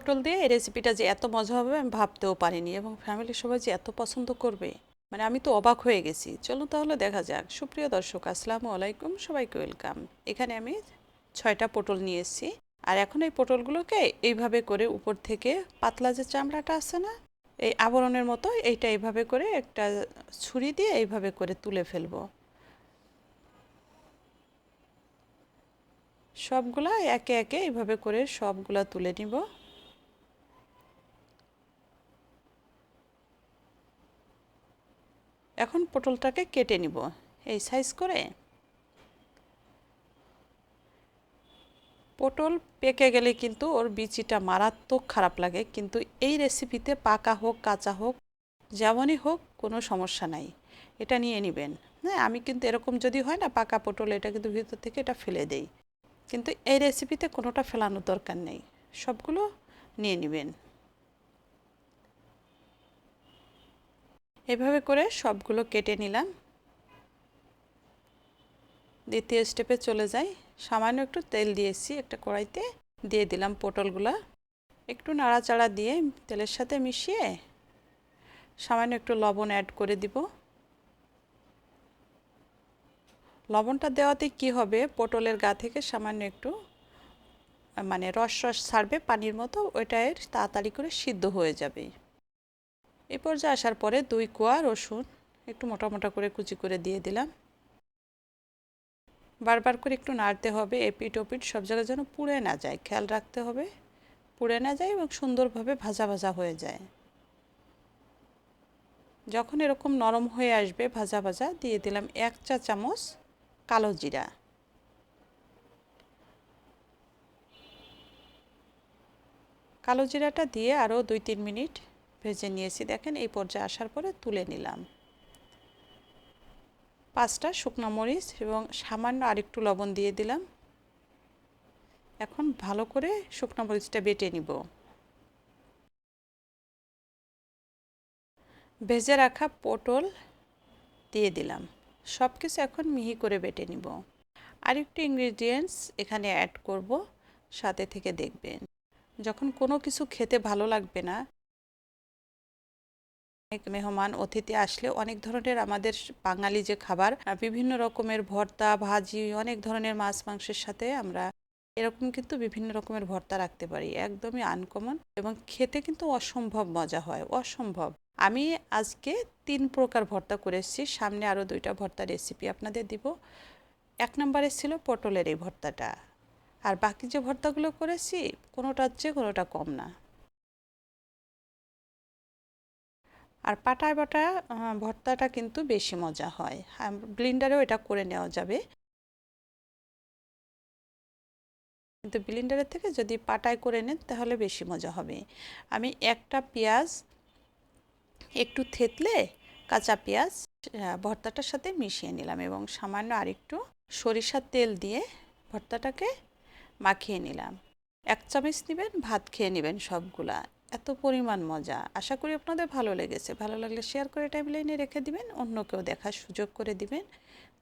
পটল দিয়ে এই রেসিপিটা যে এত মজা হবে আমি ভাবতেও পারিনি, এবং ফ্যামিলির সবাই যে এত পছন্দ করবে, মানে আমি তো অবাক হয়ে গেছি। চলুন তাহলে দেখা যাক। সুপ্রিয় দর্শক, আসসালামু আলাইকুম, সবাইকে ওয়েলকাম। এখানে আমি 6টা পটল নিয়ে এসেছি। আর এখন এই পটলগুলোকে এইভাবে করে উপর থেকে পাতলা যে চামড়াটা আছে না, এই আবরণের মতো, এইটা এইভাবে করে একটা ছুরি দিয়ে এইভাবে করে তুলে ফেলবো। সবগুলা একে একে এইভাবে করে সবগুলা তুলে নিব। এখন পটলটাকে কেটে নিব এই সাইজ করে। পটল পেকে গেলে কিন্তু ওর বিচিটা মারাত্মক খারাপ লাগে, কিন্তু এই রেসিপিতে পাকা হোক কাঁচা হোক যেমনই হোক কোনো সমস্যা নাই, এটা নিয়ে নেবেন। হ্যাঁ, আমি কিন্তু এরকম যদি হয় না পাকা পটল, এটা কিন্তু ভিতর থেকে এটা ফেলে দেই, কিন্তু এই রেসিপিতে কোনোটা ফেলানোর দরকার নেই, সবগুলো নিয়ে নেবেন। এভাবে করে সবগুলো কেটে নিলাম। দ্বিতীয় স্টেপে চলে যাই। সামান্য একটু তেল দিয়েছি একটা কড়াইতে, দিয়ে দিলাম পটলগুলা। একটু নাড়াচাড়া দিয়ে তেলের সাথে মিশিয়ে সামান্য একটু লবণ অ্যাড করে দিব। লবণটা দেওয়াতে কি হবে, পটলের গা থেকে সামান্য একটু মানে রস রস ছাড়বে পানির মতো, ওইটাই তাড়াতাড়ি করে সিদ্ধ হয়ে যাবে। এই পর্যায়ে আসার পরে 2 কোয়া রসুন একটু মোটা মোটা করে কুচি করে দিয়ে দিলাম। বারবার করে একটু নাড়তে হবে, এপিট ওপিট সব জায়গায় যেন পুড়ে না যায়, খেয়াল রাখতে হবে পুড়ে না যায় এবং সুন্দরভাবে ভাজা ভাজা হয়ে যায়। যখন এরকম নরম হয়ে আসবে ভাজা ভাজা, দিয়ে দিলাম 1 চা চামচ কালো জিরা। কালো জিরাটা দিয়ে আরও 2-3 মিনিট ভেজে নিয়েছি। দেখেন এই পর্যায়ে আসার পরে তুলে নিলাম। 5টা শুকনো মরিচ এবং সামান্য আরেকটু লবণ দিয়ে দিলাম। এখন ভালো করে শুকনো মরিচটা বেটে নিব। ভেজে রাখা পটল দিয়ে দিলাম। সব কিছু এখন মিহি করে বেটে নিব। আরেকটু ইনগ্রেডিয়েন্টস এখানে অ্যাড করব, সাথে থেকে দেখবেন। যখন কোনো কিছু খেতে ভালো লাগবে না, অনেক মেহমান অতিথি আসলে অনেক ধরনের আমাদের বাঙালি যে খাবার, বিভিন্ন রকমের ভর্তা ভাজি, অনেক ধরনের মাছ মাংসের সাথে আমরা এরকম কিন্তু বিভিন্ন রকমের ভর্তা রাখতে পারি, একদমই আনকমন এবং খেতে কিন্তু অসম্ভব মজা হয়, অসম্ভব। আমি আজকে 3 প্রকার ভর্তা করেছি, সামনে আরও 2টা ভর্তা রেসিপি আপনাদের দিব। 1 নম্বরে ছিল পটলের এই ভর্তাটা, আর বাকি যে ভর্তাগুলো করেছি কোনোটার চেয়ে কোনোটা কম না। আর পাটায় বাটা ভর্তাটা কিন্তু বেশি মজা হয়। ব্লেন্ডারেও এটা করে নেওয়া যাবে, কিন্তু ব্লেন্ডারের থেকে যদি পাটায় করে নেন তাহলে বেশি মজা হবে। আমি একটা পেঁয়াজ একটু থেতলে কাঁচা পেঁয়াজ ভর্তাটার সাথে মিশিয়ে নিলাম এবং সামান্য আরেকটু সরিষার তেল দিয়ে ভর্তাটাকে মাখিয়ে নিলাম। 1 চামচ নেবেন, ভাত খেয়ে নেবেন সবগুলা, এত পরিমাণ মজা। আশা করি আপনাদের ভালো লেগেছে। ভালো লাগলে শেয়ার করে টাইমলাইনে রেখে দিবেন, অন্যকেও দেখার সুযোগ করে দিবেন।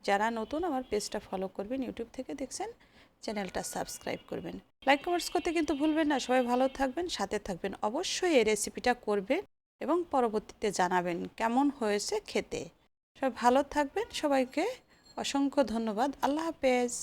যারা নতুন আমার পেজটা ফলো করবেন, ইউটিউব থেকে দেখছেন, চ্যানেলটা সাবস্ক্রাইব করবেন। লাইক কমেন্টস করতে কিন্তু ভুলবেন না। সবাই ভালো থাকবেন, সাথে থাকবেন। অবশ্যই এই রেসিপিটা করবেন এবং পরবর্তীতে জানাবেন কেমন হয়েছে খেতে। সবাই ভালো থাকবেন, সবাইকে অসংখ্য ধন্যবাদ। আল্লাহ হাফেজ।